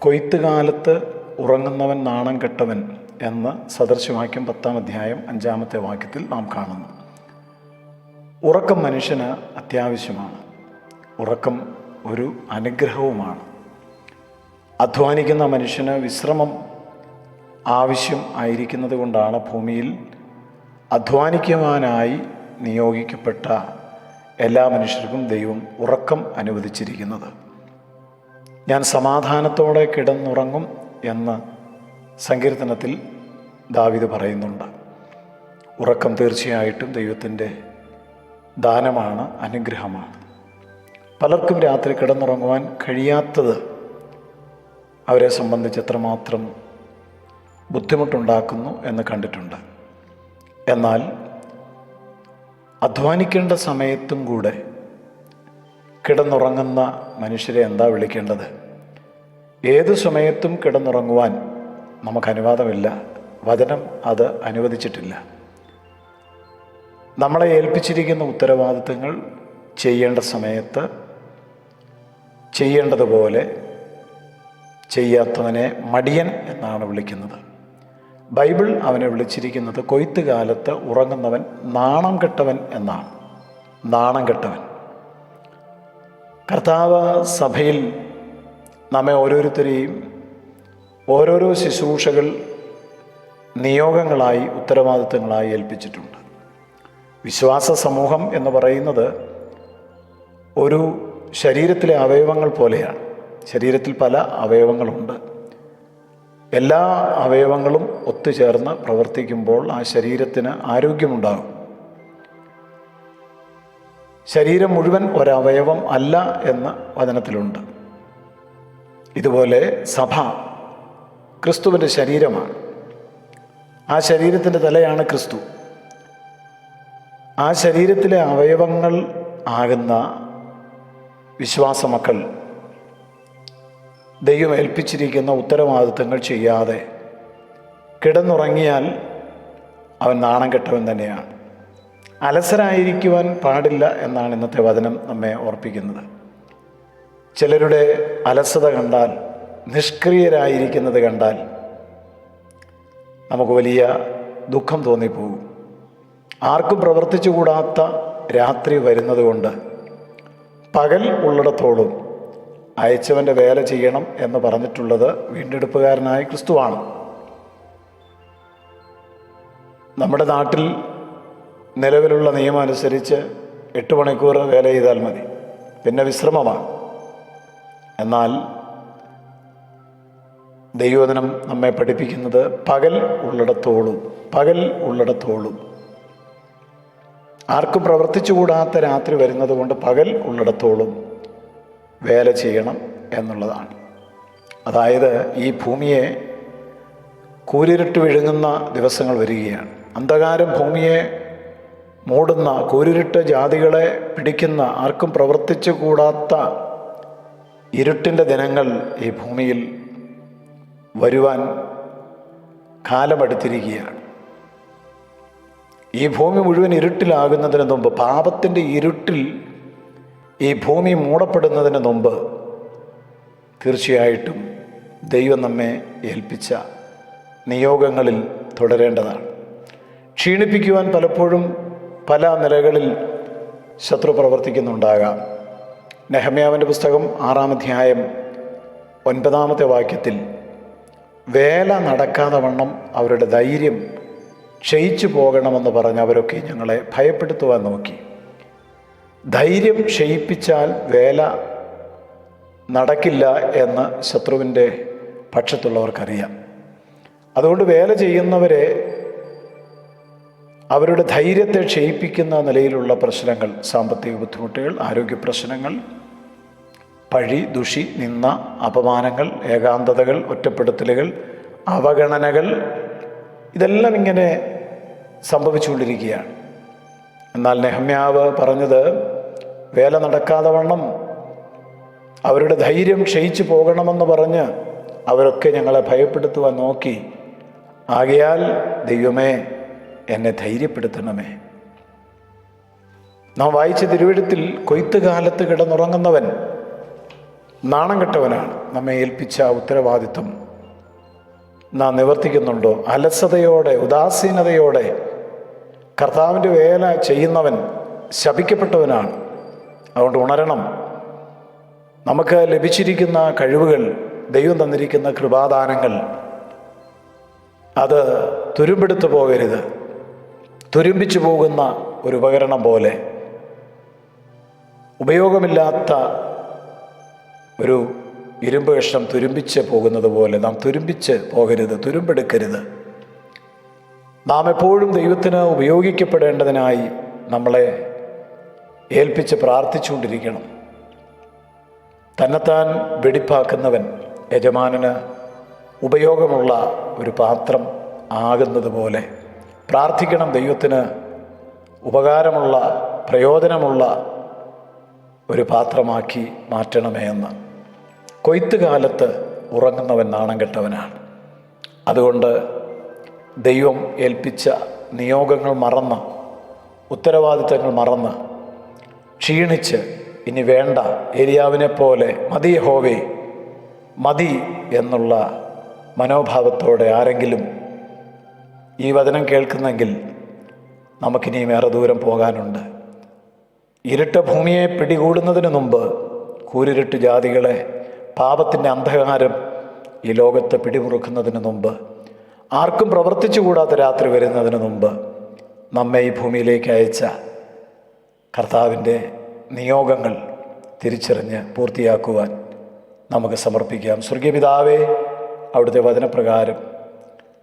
കൊയ്ത്തുകാലത്ത് ഉറങ്ങുന്നവൻ നാണം കെട്ടവൻ എന്ന് സദൃശവാക്യം 10-ാം അധ്യായം 5-ാമത്തെ വാക്യത്തിൽ നാം കാണുന്നു. ഉറക്കം മനുഷ്യന് അത്യാവശ്യമാണ്. ഉറക്കം ഒരു അനുഗ്രഹവുമാണ്. അധ്വാനിക്കുന്ന മനുഷ്യന് വിശ്രമം ആവശ്യം ആയിരിക്കുന്നത് കൊണ്ടാണ് ഭൂമിയിൽ അധ്വാനിക്കുവാനായി നിയോഗിക്കപ്പെട്ട എല്ലാ മനുഷ്യർക്കും ദൈവം ഉറക്കം അനുവദിച്ചിരിക്കുന്നത്. ഞാൻ സമാധാനത്തോടെ കിടന്നുറങ്ങും എന്ന് സങ്കീർത്തനത്തിൽ ദാവീദ് പറയുന്നുണ്ട്. ഉറക്കം തീർച്ചയായിട്ടും ദൈവത്തിൻ്റെ ദാനമാണ്, അനുഗ്രഹമാണ്. പലർക്കും രാത്രി കിടന്നുറങ്ങുവാൻ കഴിയാത്തത് അവരെ സംബന്ധിച്ച് എത്രമാത്രം ബുദ്ധിമുട്ടുണ്ടാക്കുന്നു എന്ന് കണ്ടിട്ടുണ്ട്. എന്നാൽ അധ്വാനിക്കേണ്ട സമയത്തും കൂടെ കിടന്നുറങ്ങുന്ന മനുഷ്യരെ എന്താ വിളിക്കേണ്ടത്? ഏതു സമയത്തും കിടന്നുറങ്ങുവാൻ നമുക്ക് അനുവാദമില്ല. വചനം അത് അനുവദിച്ചിട്ടില്ല. നമ്മളെ ഏൽപ്പിച്ചിരിക്കുന്ന ഉത്തരവാദിത്തങ്ങൾ ചെയ്യേണ്ട സമയത്ത് ചെയ്യേണ്ടതുപോലെ ചെയ്യാത്തവനെ മടിയൻ എന്നാണ് വിളിക്കുന്നത്. ബൈബിൾ അവനെ വിളിച്ചിരിക്കുന്നത് കൊയ്ത്തുകാലത്ത് ഉറങ്ങുന്നവൻ നാണം കെട്ടവൻ എന്നാണ്. നാണം കെട്ടവൻ. കർത്താവ് സഭയിൽ നമ്മെ ഓരോരുത്തരെയും ഓരോരോ ശുശ്രൂഷകൾ നിയോഗങ്ങളായി ഉത്തരവാദിത്തങ്ങളായി ഏൽപ്പിച്ചിട്ടുണ്ട്. വിശ്വാസ സമൂഹം എന്ന് പറയുന്നത് ഒരു ശരീരത്തിലെ അവയവങ്ങൾ പോലെയാണ്. ശരീരത്തിൽ പല അവയവങ്ങളുണ്ട്. എല്ലാ അവയവങ്ങളും ഒത്തുചേർന്ന് പ്രവർത്തിക്കുമ്പോൾ ആ ശരീരത്തിന് ആരോഗ്യമുണ്ടാകും. ശരീരം മുഴുവൻ ഒരവയവം അല്ല എന്ന് വചനത്തിലുണ്ട്. ഇതുപോലെ സഭ ക്രിസ്തുവിൻ്റെ ശരീരമാണ്. ആ ശരീരത്തിൻ്റെ തലയാണ് ക്രിസ്തു. ആ ശരീരത്തിലെ അവയവങ്ങൾ ആകുന്ന വിശ്വാസ മക്കൾ ദൈവം ഏൽപ്പിച്ചിരിക്കുന്ന ഉത്തരവാദിത്തങ്ങൾ ചെയ്യാതെ കിടന്നുറങ്ങിയാൽ അവൻ നാണം കെട്ടവൻ തന്നെയാണ്. അലസരായിരിക്കുവാൻ പാടില്ല എന്നാണ് ഇന്നത്തെ വചനം നമ്മെ ഓർപ്പിക്കുന്നത്. ചിലരുടെ അലസത കണ്ടാൽ, നിഷ്ക്രിയരായിരിക്കുന്നത് കണ്ടാൽ നമുക്ക് വലിയ ദുഃഖം തോന്നിപ്പോകും. ആർക്കും പ്രവർത്തിച്ചുകൂടാത്ത രാത്രി വരുന്നത് കൊണ്ട് പകൽ ഉള്ളിടത്തോളം അയച്ചവൻ്റെ വേല ചെയ്യണം എന്ന് പറഞ്ഞിട്ടുള്ളത് വീണ്ടെടുപ്പുകാരനായ ക്രിസ്തുവാണ്. നമ്മുടെ നാട്ടിൽ നിലവിലുള്ള നിയമം അനുസരിച്ച് 8 മണിക്കൂർ വേല ചെയ്താൽ മതി, പിന്നെ വിശ്രമമാണ്. എന്നാൽ ദൈവവചനം നമ്മെ പഠിപ്പിക്കുന്നത് പകൽ ഉള്ളിടത്തോളം ആർക്കും പ്രവർത്തിച്ചുകൂടാത്ത രാത്രി വരുന്നത് കൊണ്ട് പകൽ ഉള്ളിടത്തോളം വേല ചെയ്യണം എന്നുള്ളതാണ്. അതായത് ഈ ഭൂമിയെ കൂരിരുട്ട് വിഴുങ്ങുന്ന ദിവസങ്ങൾ വരികയാണ്. അന്ധകാരം ഭൂമിയെ മൂടുന്ന, കൂരിരുട്ട് ജാതികളെ പിടിക്കുന്ന, ആർക്കും പ്രവർത്തിച്ചു കൂടാത്ത ഇരുട്ടിൻ്റെ ദിനങ്ങൾ ഈ ഭൂമിയിൽ വരുവാൻ കാലമെടുത്തിരിക്കുകയാണ്. ഈ ഭൂമി മുഴുവൻ ഇരുട്ടിലാകുന്നതിന് മുമ്പ്, പാപത്തിൻ്റെ ഇരുട്ടിൽ ഈ ഭൂമി മൂടപ്പെടുന്നതിന് മുമ്പ് തീർച്ചയായിട്ടും ദൈവം നമ്മെ ഏൽപ്പിച്ച നിയോഗങ്ങളിൽ തുടരേണ്ടതാണ്. ക്ഷീണിപ്പിക്കുവാൻ പലപ്പോഴും പല നിലകളിൽ ശത്രു പ്രവർത്തിക്കുന്നുണ്ടാകാം. നെഹമ്യാവിൻ്റെ പുസ്തകം 6-ാം അധ്യായം 9-ാമത്തെ വാക്യത്തിൽ വേല നടക്കാതെ വണ്ണം അവരുടെ ധൈര്യം ക്ഷയിച്ചു പോകണമെന്ന് പറഞ്ഞ് അവരൊക്കെ ഞങ്ങളെ ഭയപ്പെടുത്തുവാൻ നോക്കി. ധൈര്യം ക്ഷയിപ്പിച്ചാൽ വേല നടക്കില്ല എന്ന് ശത്രുവിൻ്റെ പക്ഷത്തുള്ളവർക്കറിയാം. അതുകൊണ്ട് വേല ചെയ്യുന്നവരെ അവരുടെ ധൈര്യത്തെ ക്ഷയിപ്പിക്കുന്ന നിലയിലുള്ള പ്രശ്നങ്ങൾ, സാമ്പത്തിക ബുദ്ധിമുട്ടുകൾ, ആരോഗ്യ പ്രശ്നങ്ങൾ, പഴി, ദുഷി, നിന്ദ, അപമാനങ്ങൾ, ഏകാന്തതകൾ, ഒറ്റപ്പെടുത്തലുകൾ, അവഗണനകൾ, ഇതെല്ലാം ഇങ്ങനെ സംഭവിച്ചുകൊണ്ടിരിക്കുകയാണ്. എന്നാൽ നെഹമ്യാവ് പറഞ്ഞത് വേല നടക്കാതെ വണ്ണം അവരുടെ ധൈര്യം ക്ഷയിച്ചു പോകണമെന്ന് പറഞ്ഞ് അവരൊക്കെ ഞങ്ങളെ ഭയപ്പെടുത്തുവാൻ നോക്കി. ആകയാൽ ദൈവമേ എന്നെ ധൈര്യപ്പെടുത്തണമേ. നാം വായിച്ച തിരുവെഴുത്തിൽ കൊയ്ത്തുകാലത്ത് കിടന്നുറങ്ങുന്നവൻ നാണം കെട്ടവനാണ്. നമ്മെ ഏൽപ്പിച്ച ഉത്തരവാദിത്വം നാം നിവർത്തിക്കുന്നുണ്ടോ? അലസതയോടെ, ഉദാസീനതയോടെ കർത്താവിൻ്റെ വേല ചെയ്യുന്നവൻ ശപിക്കപ്പെട്ടവനാണ്. അതുകൊണ്ട് ഉണരണം. നമുക്ക് ലഭിച്ചിരിക്കുന്ന കഴിവുകൾ, ദൈവം തന്നിരിക്കുന്ന കൃപാദാനങ്ങൾ, അത് തുരുമ്പെടുത്തു പോകരുത്. തുരുമ്പിച്ചു പോകുന്ന ഒരു ഉപകരണം പോലെ, ഉപയോഗമില്ലാത്ത ഒരു ഇരുമ്പ് കഷ്ണം തുരുമ്പിച്ച് പോകുന്നത് പോലെ നാം തുരുമ്പിച്ച് പോകരുത്, തുരുമ്പെടുക്കരുത്. നാം എപ്പോഴും ദൈവത്തിന് ഉപയോഗിക്കപ്പെടേണ്ടതിനായി നമ്മളെ ഏൽപ്പിച്ച് പ്രാർത്ഥിച്ചുകൊണ്ടിരിക്കണം. തന്നെത്താൻ വെടിപ്പാക്കുന്നവൻ യജമാനന് ഉപയോഗമുള്ള ഒരു പാത്രം ആകുന്നത് പോലെ പ്രാർത്ഥിക്കണം. ദൈവത്തിന് ഉപകാരമുള്ള, പ്രയോജനമുള്ള ഒരു പാത്രമാക്കി മാറ്റണമേ എന്ന്. കൊയ്ത്തുകാലത്ത് ഉറങ്ങുന്നവൻ നാണം കെട്ടവനാണ്. അതുകൊണ്ട് ദൈവം ഏൽപ്പിച്ച നിയോഗങ്ങൾ മറന്ന്, ഉത്തരവാദിത്തങ്ങൾ മറന്ന്, ക്ഷീണിച്ച് ഇനി വേണ്ട, ഏലിയാവിനെ പോലെ മതി യഹോവേ മതി എന്നുള്ള മനോഭാവത്തോടെ ആരെങ്കിലും ഈ വചനം കേൾക്കുന്നെങ്കിൽ നമുക്കിനിയും ഏറെ ദൂരം പോകാനുണ്ട്. ഇരുട്ട് ഭൂമിയെ പിടികൂടുന്നതിന് മുമ്പ്, കൂരിരുട്ട് ജാതികളെ, പാപത്തിൻ്റെ അന്ധകാരം ഈ ലോകത്ത് പിടിമുറുക്കുന്നതിന് മുമ്പ്, ആർക്കും പ്രവർത്തിച്ചുകൂടാത്ത രാത്രി വരുന്നതിന് മുമ്പ് നമ്മെ ഈ ഭൂമിയിലേക്ക് അയച്ച കർത്താവിൻ്റെ നിയോഗങ്ങൾ തിരിച്ചറിഞ്ഞ് പൂർത്തിയാക്കുവാൻ നമുക്ക് സമർപ്പിക്കാം. സ്വർഗീയ പിതാവേ, അവിടുത്തെ വചനപ്രകാരം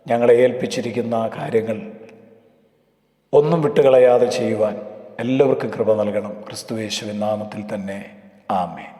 ഞങ്ങളെ ഏൽപ്പിച്ചിരിക്കുന്ന കാര്യങ്ങൾ ഒന്നും വിട്ടുകളയാതെ ചെയ്യുവാൻ എല്ലാവർക്കും കൃപ നൽകണം. ക്രിസ്തുയേശുവിൻ നാമത്തിൽ തന്നെ ആമേൻ.